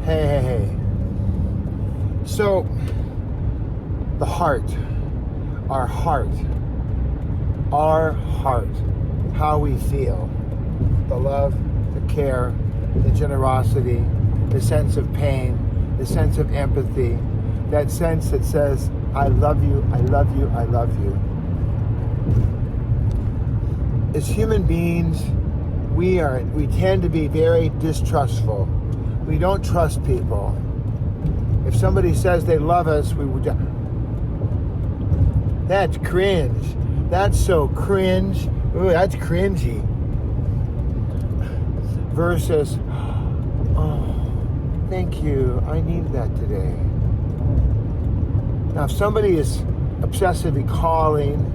Hey. So, the heart, our heart, how we feel, the love, the care, the generosity, the sense of pain, the sense of empathy, that sense that says, I love you, I love you, I love you. As human beings, we tend to be very distrustful. We don't trust people. If somebody says they love us, we would. That's cringe. That's so cringe. Ooh, that's cringy. Versus, oh, thank you. I need that today. Now, if somebody is obsessively calling,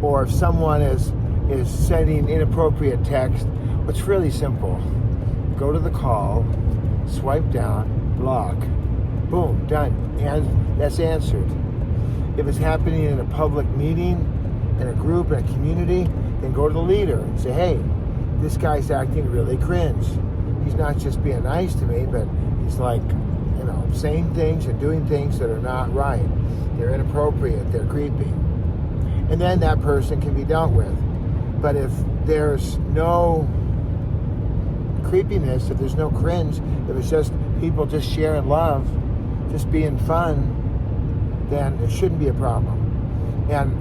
or if someone is sending inappropriate text, it's really simple. Go to the call, swipe down, block. Boom, done. And that's answered. If it's happening in a public meeting, in a group, in a community, then go to the leader and say, hey, this guy's acting really cringe. He's not just being nice to me, but he's like, saying things and doing things that are not right. They're inappropriate, they're creepy. And then that person can be dealt with. But if there's no creepiness, if there's no cringe, if it's just people just sharing love, just being fun, then it shouldn't be a problem. And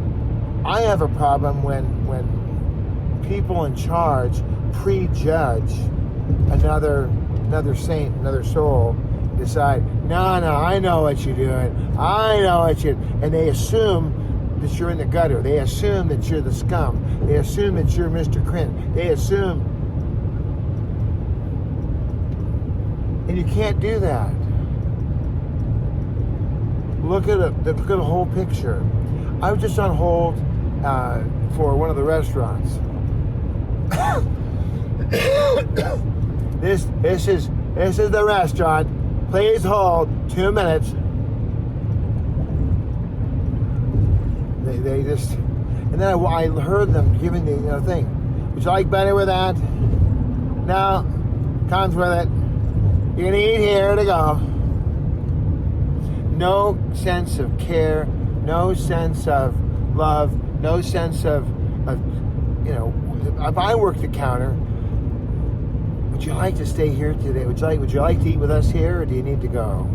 I have a problem when people in charge prejudge another saint, another soul, decide, no, I know what you're doing. And they assume that you're in the gutter. They assume that you're the scum. They assume that you're Mr. Cringe. They assume. And you can't do that. Look at the whole picture. I was just on hold for one of the restaurants. This is the restaurant. Please hold 2 minutes. They just, and then I heard them giving the thing. Would you like better with that? No, comes with it. You're gonna eat here to go. No sense of care, no sense of love, no sense of if I work the counter, would you like to stay here today? Would you like to eat with us here, or do you need to go?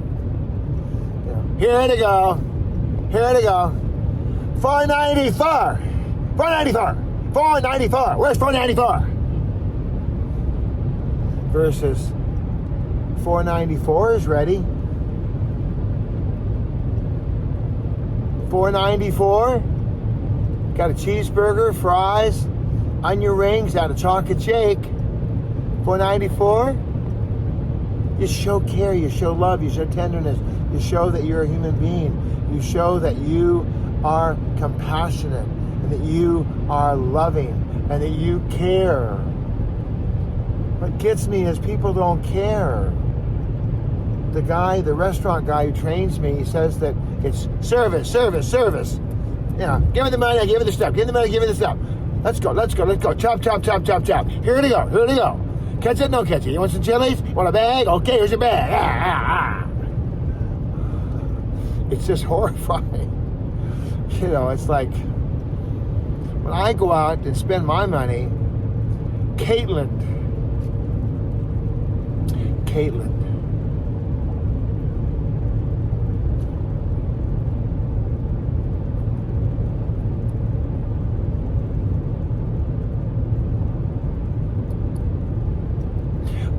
Here to go. $4.94. Where's $4.94? Versus $4.94 is ready. $4.94. Got a cheeseburger, fries, onion rings, got a chocolate shake. $4.94. You show care, you show love, you show tenderness, you show that you're a human being, you show that you are compassionate, and that you are loving, and that you care. What gets me is people don't care. The restaurant guy who trains me, he says that it's service. Give me the money, give me the stuff. Give me the money, give me the stuff. Let's go. Chop. Here to go. Catch it, no catch it. You want some chilies? Want a bag? Okay, here's your bag. It's just horrifying. It's like, when I go out and spend my money, Caitlin.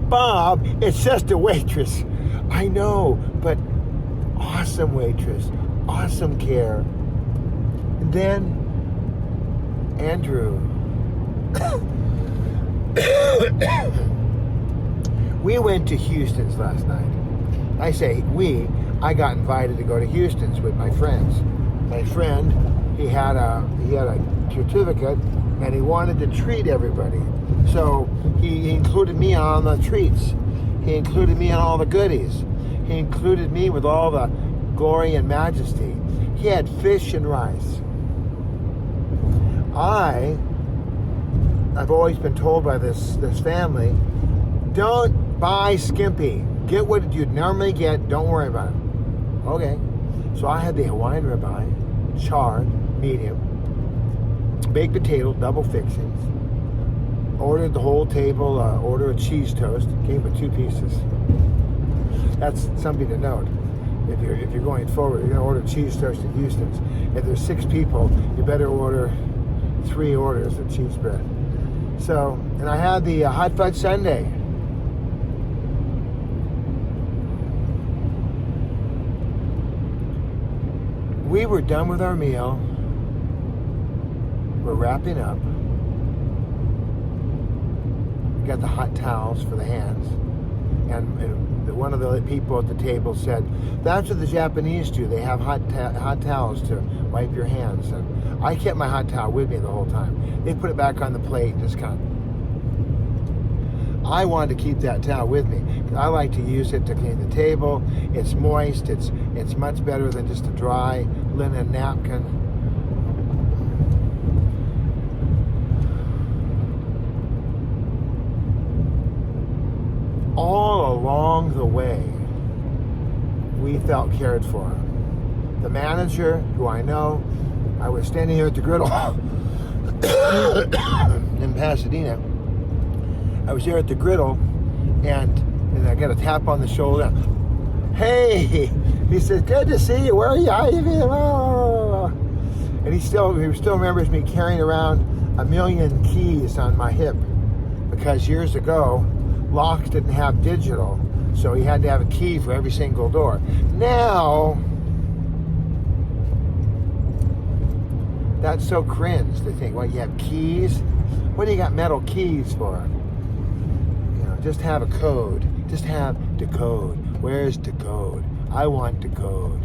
Bob, it's just a waitress. I know, but awesome waitress, awesome care. And then Andrew. We went to Houston's last night. I say we. I got invited to go to Houston's with my friends. My friend, he had a certificate, and he wanted to treat everybody. So he included me on the treats. He included me on all the goodies. He included me with all the glory and majesty. He had fish and rice. I've always been told by this family, don't buy skimpy. Get what you'd normally get. Don't worry about it. Okay. So I had the Hawaiian ribeye, charred, medium, baked potato, double fixings. Ordered the whole table. Order a cheese toast. Came with 2 pieces. That's something to note. If you're going forward, you're going to order cheese toast at Houston's. If there's 6 people, you better order 3 orders of cheese bread. So, and I had the hot fudge sundae. We were done with our meal. We're wrapping up. We got the hot towels for the hands. And one of the people at the table said, that's what the Japanese do. They have hot towels to wipe your hands. And I kept my hot towel with me the whole time. They put it back on the plate and just kind of... I wanted to keep that towel with me. I like to use it to clean the table. It's moist. It's much better than just a dry linen napkin. All along the way, we felt cared for. The manager, who I know, I was standing here at the griddle in Pasadena. I was here at the griddle, and I got a tap on the shoulder. Hey, he says, good to see you. Where are you? How you been? And he still remembers me carrying around 1 million keys on my hip, because years ago, locks didn't have digital, so he had to have a key for every single door. Now, that's so cringe to think, well, you have keys? What do you got metal keys for? Just have a code. Just have decode. Where's decode? I want decode.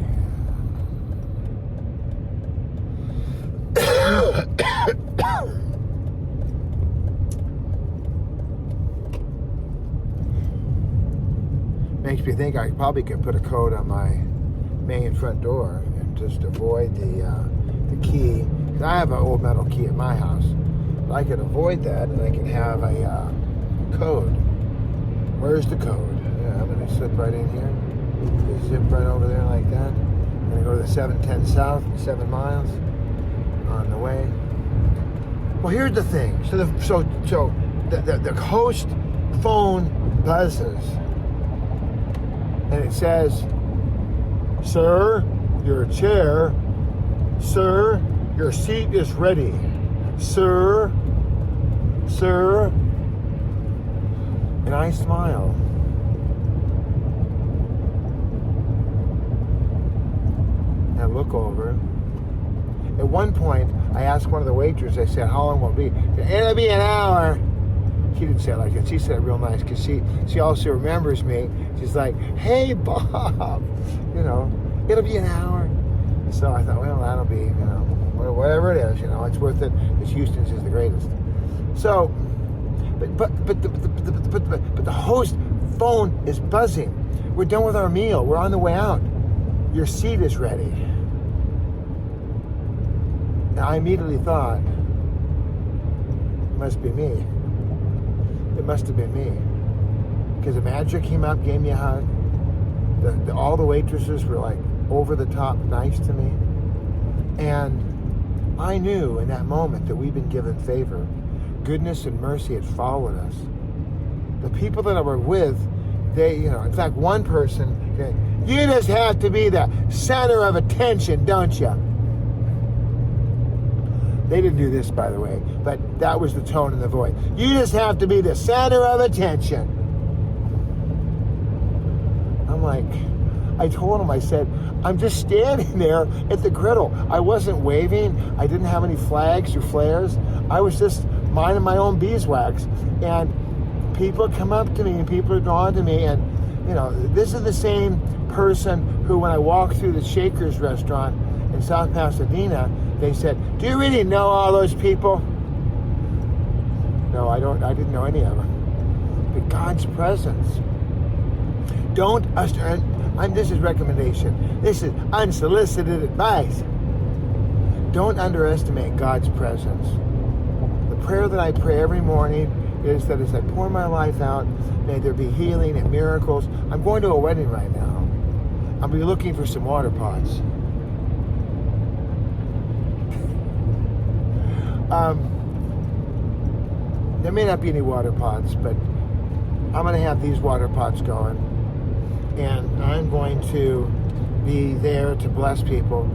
Makes me think I probably could put a code on my main front door and just avoid the key. 'Cause I have an old metal key at my house. But I could avoid that, and I can have a code. Where's the code? Yeah, I'm going to slip right in here. Just zip right over there like that. I'm going to go to the 710 South, 7 miles on the way. Well, here's the thing. So the host phone buzzes, and it says, "Sir, your chair. Sir, your seat is ready. Sir." And I smile. And I look over. At one point, I asked one of the waiters, I said, how long will it be? It'll be an hour. She didn't say it like that. She said it real nice, because she also remembers me. She's like, hey, Bob, it'll be an hour. So I thought, well, that'll be, whatever it is, it's worth it, because Houston's is the greatest. So, but the host phone is buzzing. We're done with our meal. We're on the way out. Your seat is ready. And I immediately thought, it must be me. It must have been me. Because the manager came up, gave me a hug. All the waitresses were like over the top nice to me. And I knew in that moment that we'd been given favor. Goodness and mercy had followed us. The people that I were with, they, in fact, one person, you just have to be the center of attention, don't you? They didn't do this, by the way, but that was the tone in the voice. You just have to be the center of attention. I'm like, I told him, I said, I'm just standing there at the griddle. I wasn't waving. I didn't have any flags or flares. I was just minding my own beeswax. And people come up to me and people are drawn to me. And, this is the same person who, when I walked through the Shakers restaurant in South Pasadena, they said, do you really know all those people? No, I didn't know any of them. But God's presence. This is recommendation. This is unsolicited advice. Don't underestimate God's presence. The prayer that I pray every morning is that as I pour my life out, may there be healing and miracles. I'm going to a wedding right now. I'll be looking for some water pots. There may not be any water pots, but I'm going to have these water pots going. And I'm going to be there to bless people.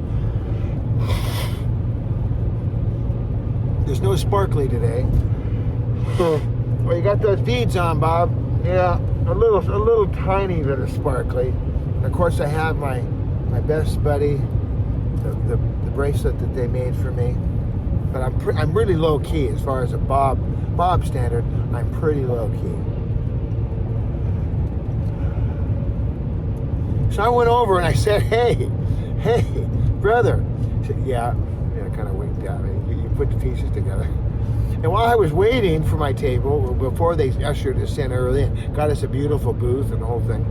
There's no sparkly today. Well, you got those beads on, Bob. Yeah, a little tiny bit of sparkly. And of course, I have my best buddy, the bracelet that they made for me. But I'm really low key as far as a Bob standard. I'm pretty low key. So I went over and I said, "Hey, brother." He said, "Yeah." Kind of winked at me. You put the pieces together. And while I was waiting for my table, before they ushered us in early and got us a beautiful booth and the whole thing,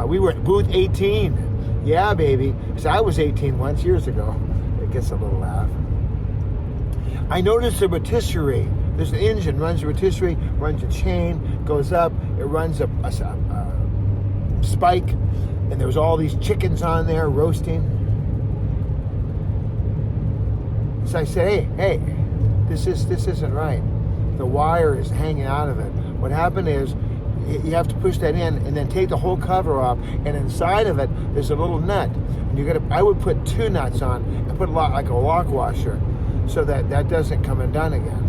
we were at booth 18. Yeah, baby. So I was 18 once years ago. It gets a little laugh. I noticed the rotisserie. There's an engine, runs a rotisserie, runs a chain, goes up, it runs a spike, and there was all these chickens on there roasting. So I said, hey, this isn't right. The wire is hanging out of it. What happened is you have to push that in and then take the whole cover off, and inside of it there's a little nut. And I would put 2 nuts on and put like a lock washer so that doesn't come undone again.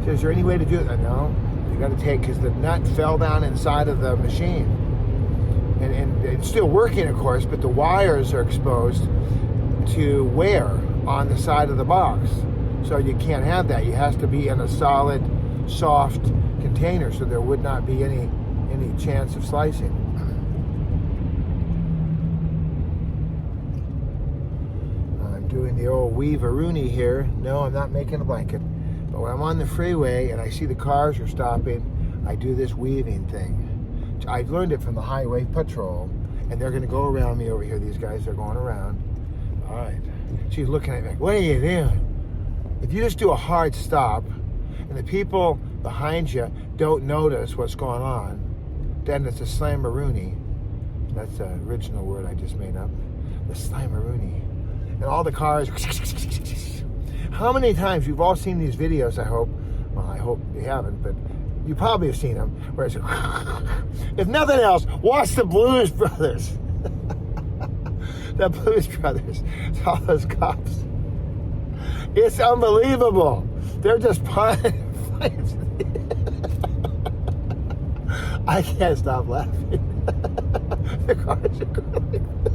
So is there any way to do that? No. You got to because the nut fell down inside of the machine. And it's still working, of course, but the wires are exposed to wear on the side of the box. So you can't have that. You have to be in a solid, soft container so there would not be any chance of slicing. I'm doing the old weave-a-rooney here. No, I'm not making a blanket. But when I'm on the freeway and I see the cars are stopping, I do this weaving thing. I've learned it from the highway patrol, and they're going to go around me over here. These guys are going around. All right. She's looking at me like, "What are you doing?" If you just do a hard stop, and the people behind you don't notice what's going on, then it's a slammaroony. That's an original word I just made up. The slammaroony. And all the cars. How many times you've all seen these videos? I hope. Well, I hope you haven't, but you probably have seen them, where it's, if nothing else, watch the Blues Brothers. The Blues Brothers, all those cops. It's unbelievable. They're just I can't stop laughing. The cars are going like this.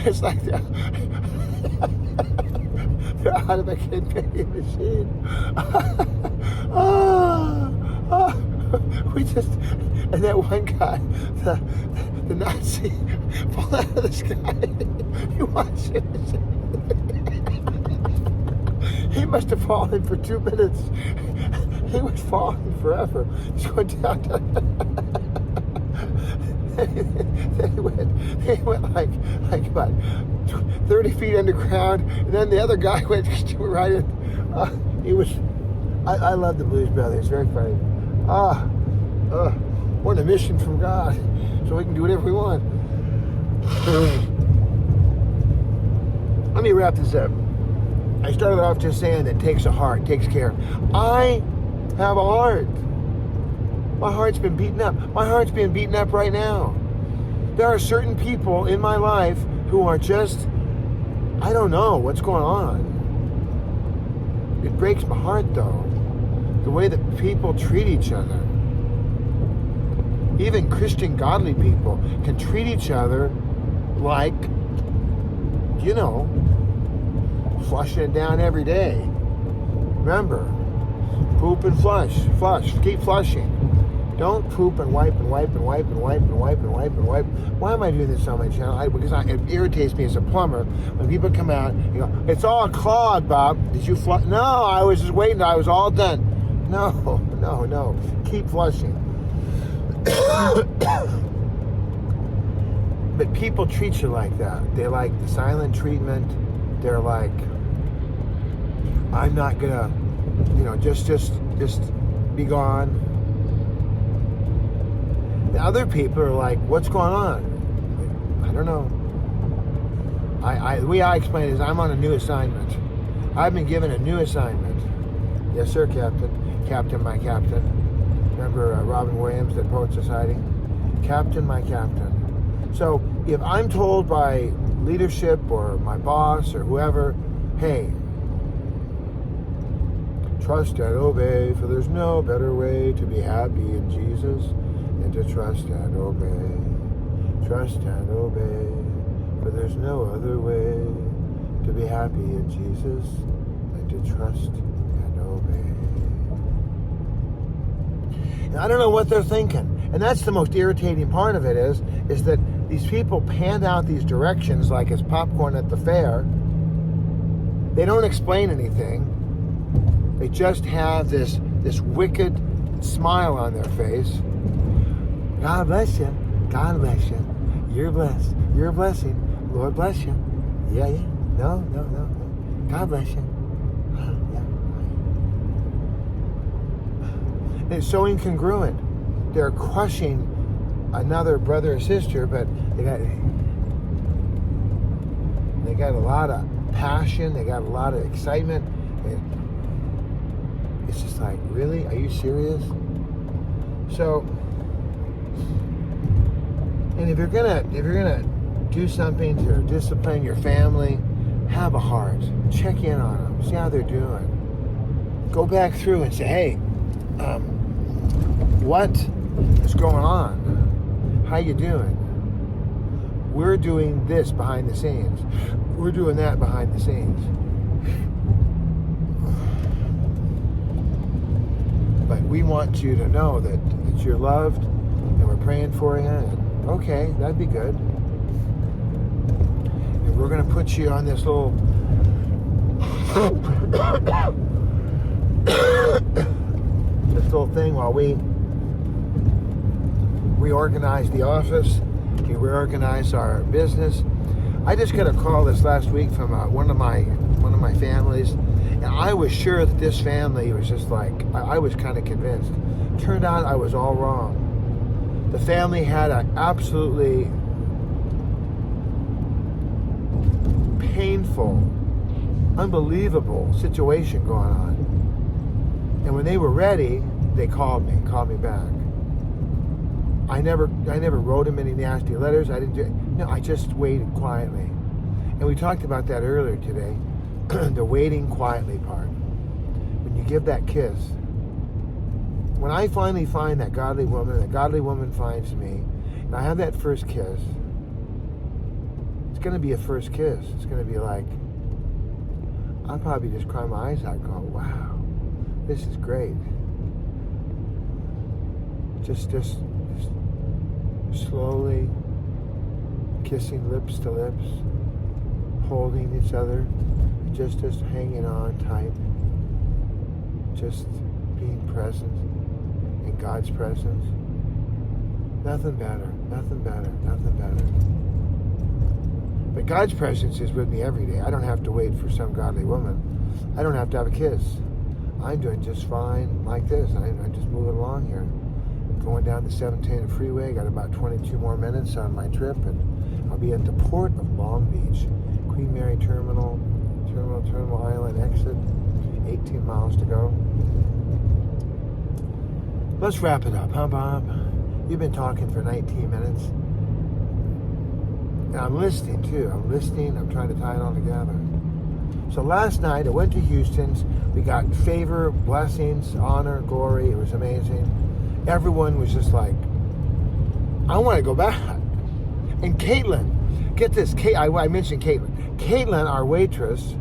It's like they're out of the vending machine. And that one guy, the Nazi, fall out of the sky. You watch it. He must have fallen for 2 minutes. He was falling forever. Just going down. They went like about 30 feet underground, and then the other guy went right in. I love the Blues Brothers. It's very funny. We're on a mission from God, so we can do whatever we want. Let me wrap this up. I started off just saying that it takes a heart, takes care. I have a heart. My heart's been beaten up. My heart's being beaten up right now. There are certain people in my life who are just, I don't know what's going on. It breaks my heart, though. The way that people treat each other. Even Christian godly people can treat each other like, flushing it down every day. Remember, poop and flush, keep flushing. Don't poop and wipe and wipe and wipe and wipe and wipe and wipe and wipe. Why am I doing this on my channel? Because it irritates me as a plumber when people come out and go, "It's all clogged, Bob. Did you flush?" No, I was just waiting. I was all done. No. Keep flushing. But people treat you like that. They like the silent treatment. They're like, I'm not gonna, just be gone. The other people are like, what's going on? I don't know. The way I explain it is I'm on a new assignment. I've been given a new assignment. Yes, sir, Captain. Captain, my captain. Remember Robin Williams, the Poet Society? Captain, my captain. So if I'm told by leadership or my boss or whoever, hey, trust and obey, for there's no better way to be happy in Jesus than to trust and obey. Trust and obey, for there's no other way to be happy in Jesus than to trust and obey. And I don't know what they're thinking. And that's the most irritating part of it is that these people pan out these directions like it's popcorn at the fair. They don't explain anything. They just have this wicked smile on their face. God bless you. God bless you. You're blessed. You're a blessing. Lord bless you. Yeah. No. God bless you. Yeah. And it's so incongruent. They're crushing another brother or sister, but they got a lot of passion. They got a lot of excitement. And it's just like, really? Are you serious? So, and if you're gonna do something to discipline your family, have a heart. Check in on them. See how they're doing. Go back through and say, hey, what is going on? How you doing? We're doing this behind the scenes. We're doing that behind the scenes. But we want you to know that you're loved and we're praying for you. And okay, that'd be good. And we're going to put you on this little thing while we reorganize the office, we reorganize our business. I just got a call this last week from one of my families, and I was sure that this family was just like, I was kind of convinced. Turned out I was all wrong. The family had an absolutely painful, unbelievable situation going on. And when they were ready, they called me back. I never wrote him any nasty letters. I didn't do it. No, I just waited quietly. And we talked about that earlier today, the waiting quietly part. When you give that kiss, when I finally find that godly woman finds me, and I have that first kiss, it's going to be a first kiss. It's going to be like, I'll probably just cry my eyes out going, wow, this is great. Just slowly kissing lips to lips, holding each other, just hanging on tight, just being present in God's presence. Nothing better. But God's presence is with me every day. I don't have to wait for some godly woman. I don't have to have a kiss. I'm doing just fine like this. I'm just moving along here. Going down the 710 freeway. Got about 22 more minutes on my trip, and I'll be at the port of Long Beach, Queen Mary Terminal Island exit. 18 miles to go. Let's wrap it up, huh, Bob? You've been talking for 19 minutes. And I'm listening, too. I'm trying to tie it all together. So last night, I went to Houston's. We got favor, blessings, honor, glory. It was amazing. Everyone was just like, I want to go back. And Caitlin, get this. I mentioned Caitlin. Caitlin, our waitress,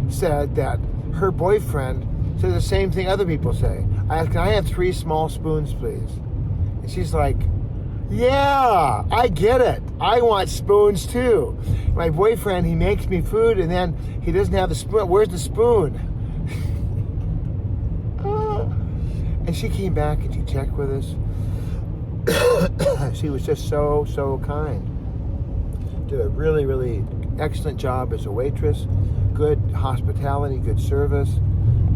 said that her boyfriend said the same thing other people say. I asked, can I have 3 small spoons, please? And she's like, yeah, I get it. I want spoons, too. My boyfriend, he makes me food, and then he doesn't have the spoon. Where's the spoon? And she came back and she checked with us. She was just so kind. Did a really, really excellent job as a waitress. good hospitality, good service,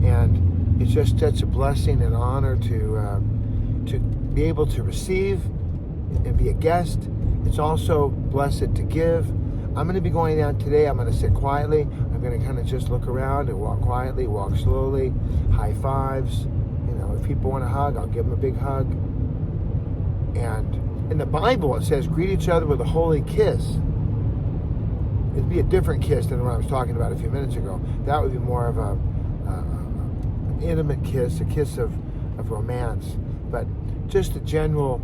and it's just such a blessing and honor to be able to receive and be a guest. It's also blessed to give. I'm going to be going down today. I'm going to sit quietly. I'm going to kind of just look around and walk quietly, walk slowly, high fives. If people want a hug, I'll give them a big hug. And in the Bible, it says, greet each other with a holy kiss. It'd be a different kiss than what I was talking about a few minutes ago. That would be more of an intimate kiss, a kiss of romance. But just a general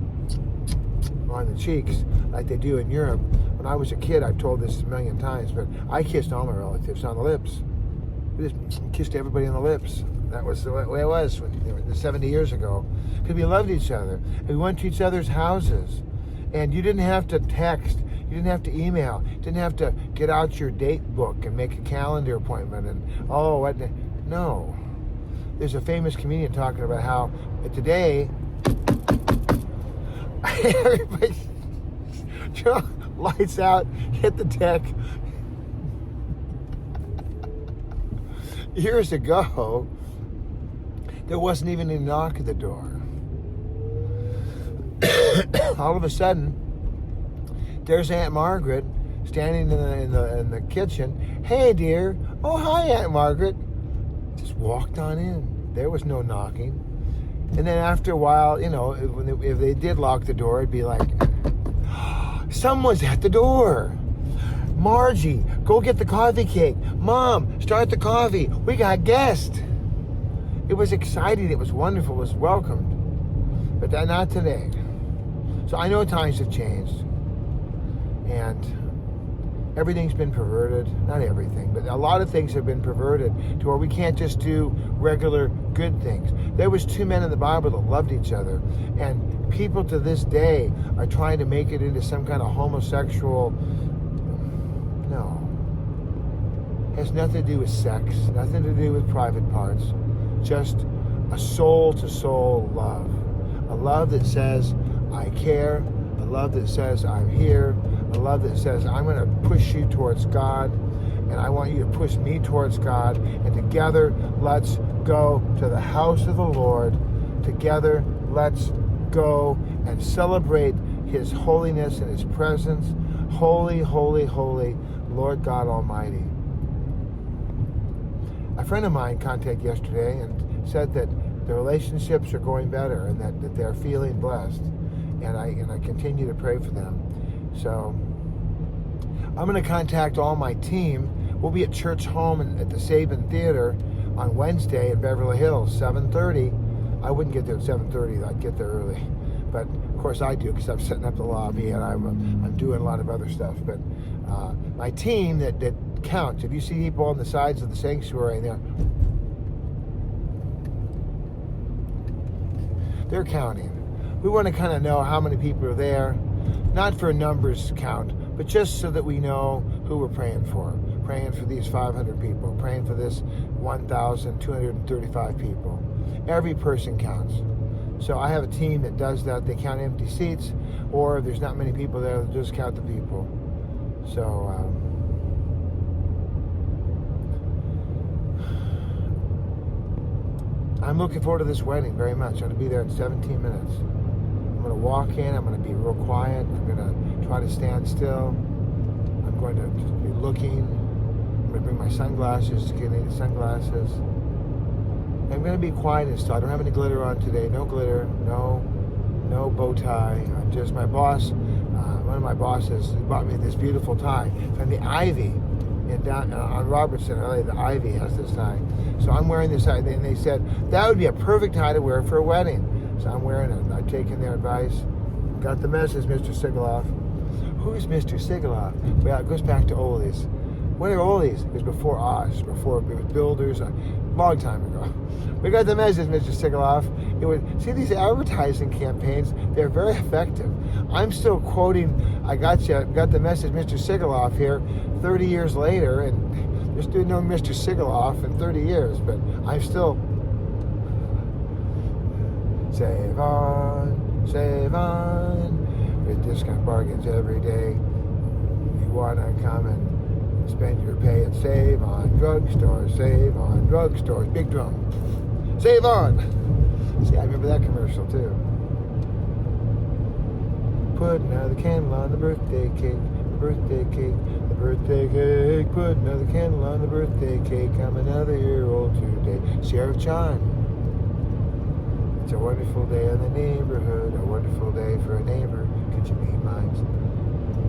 on the cheeks, like they do in Europe. When I was a kid, I've told this a million times, but I kissed all my relatives on the lips. We just kissed everybody on the lips. That was the way it was 70 years ago. Because we loved each other. And we went to each other's houses. And you didn't have to text. You didn't have to email. You didn't have to get out your date book and make a calendar appointment. No. There's a famous comedian talking about how today, everybody lights out, hit the deck. Years ago, there wasn't even a knock at the door. All of a sudden, there's Aunt Margaret standing in the kitchen. Hey, dear. Oh, hi, Aunt Margaret. Just walked on in. There was no knocking. And then after a while, if they did lock the door, it'd be like, someone's at the door. Margie, go get the coffee cake. Mom, start the coffee. We got guests. It was exciting. It was wonderful. It was welcomed. But not today. So I know times have changed. And everything's been perverted. Not everything, but a lot of things have been perverted to where we can't just do regular good things. There was two men in the Bible that loved each other. And people to this day are trying to make it into some kind of homosexual... No. It has nothing to do with sex, nothing to do with private parts. Just a soul-to-soul love. A love that says, I care. A love that says, I'm here. A love that says, I'm going to push you towards God. And I want you to push me towards God. And together, let's go to the house of the Lord. Together, let's go and celebrate His holiness and His presence. Holy, holy, holy, Lord God Almighty. A friend of mine contacted yesterday and said that the relationships are going better and that they're feeling blessed. And I continue to pray for them. So I'm going to contact all my team. We'll be at Church Home at the Saban Theater on Wednesday in Beverly Hills, 7:30. I wouldn't get there at 7:30. I'd get there early. But of course I do because I'm setting up the lobby and I'm doing a lot of other stuff. But my team that counts, if you see people on the sides of the sanctuary, they're counting. We want to kind of know how many people are there, not for a numbers count, but just so that we know who we're praying for. Praying for these 500 people, praying for this 1,235 people. Every person counts. So I have a team that does that. They count empty seats, or if there's not many people there, they'll just count the people. So I'm looking forward to this wedding very much. I'm going to be there in 17 minutes. I'm going to walk in. I'm going to be real quiet. I'm going to try to stand still. I'm going to just be looking. I'm going to bring my sunglasses, skinny sunglasses. I'm going to be quiet and still. I don't have any glitter on today. No glitter. No bow tie. I'm just my boss. One of my bosses bought me this beautiful tie from the Ivy down on Robertson, LA. The Ivy has this tie. So I'm wearing this tie. And they said that would be a perfect tie to wear for a wedding. So I'm wearing it. I've taken their advice. Got the message, Mr. Sigaloff. Who's Mr. Sigaloff? Well, it goes back to Ollie's. What are Ollie's? It was before Oz, before it was Builders, a long time ago. We got the message, Mr. Sigaloff. It was, see, these advertising campaigns, they're very effective. I'm still quoting, I got the message, Mr. Sigaloff here, 30 years later, and there's still no Mr. Sigaloff in 30 years, but I'm still... Save on, with discount bargains every day. You want to come and Spend your pay at Save On Drugstore. Save On Drugstores. Big drum. Save On. See, I remember that commercial too. Put another candle on the birthday cake. The birthday cake. The birthday cake. Put another candle on the birthday cake. I'm another year old today. Sheriff John. It's a wonderful day in the neighborhood. A wonderful day for a neighbor. Could you be mine?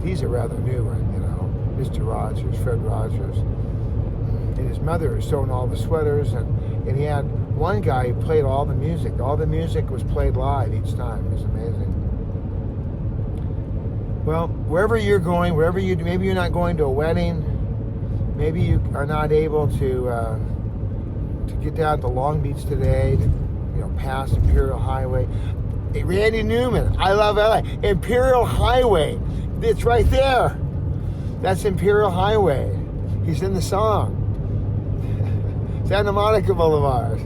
These are rather new, you know. Mr. Rogers, Fred Rogers. And his mother was sewing all the sweaters, and he had one guy who played all the music. All the music was played live each time. It was amazing. Well, wherever you're going, maybe you're not going to a wedding, maybe you are not able to get down to Long Beach today, to, you know, pass Imperial Highway. Hey, Randy Newman, I love LA. Imperial Highway, it's right there. That's Imperial Highway. He's in the song. Santa Monica Boulevard.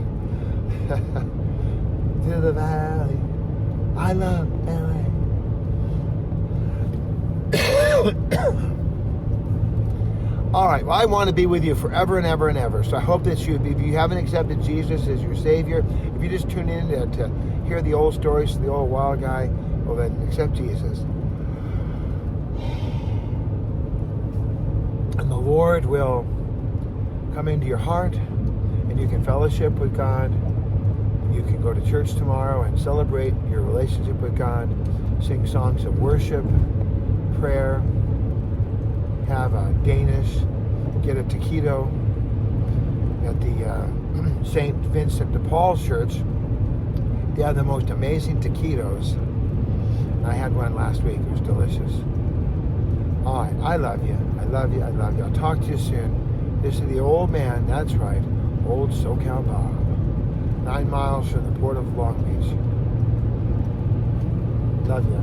To the valley. I love LA. All right, well, I want to be with you forever and ever and ever. So I hope that if you haven't accepted Jesus as your Savior, if you just tune in to hear the old stories of the old wild guy, well, then accept Jesus. And the Lord will come into your heart, and you can fellowship with God. You can go to church tomorrow and celebrate your relationship with God, sing songs of worship, prayer, have a Danish, get a taquito at the St. Vincent de Paul's Church. They have the most amazing taquitos. I had one last week. It was delicious. All right, I love you. I love you. I love you. I'll talk to you soon. This is the old man. That's right. Old SoCal Bob. 9 miles from the port of Long Beach. Love you.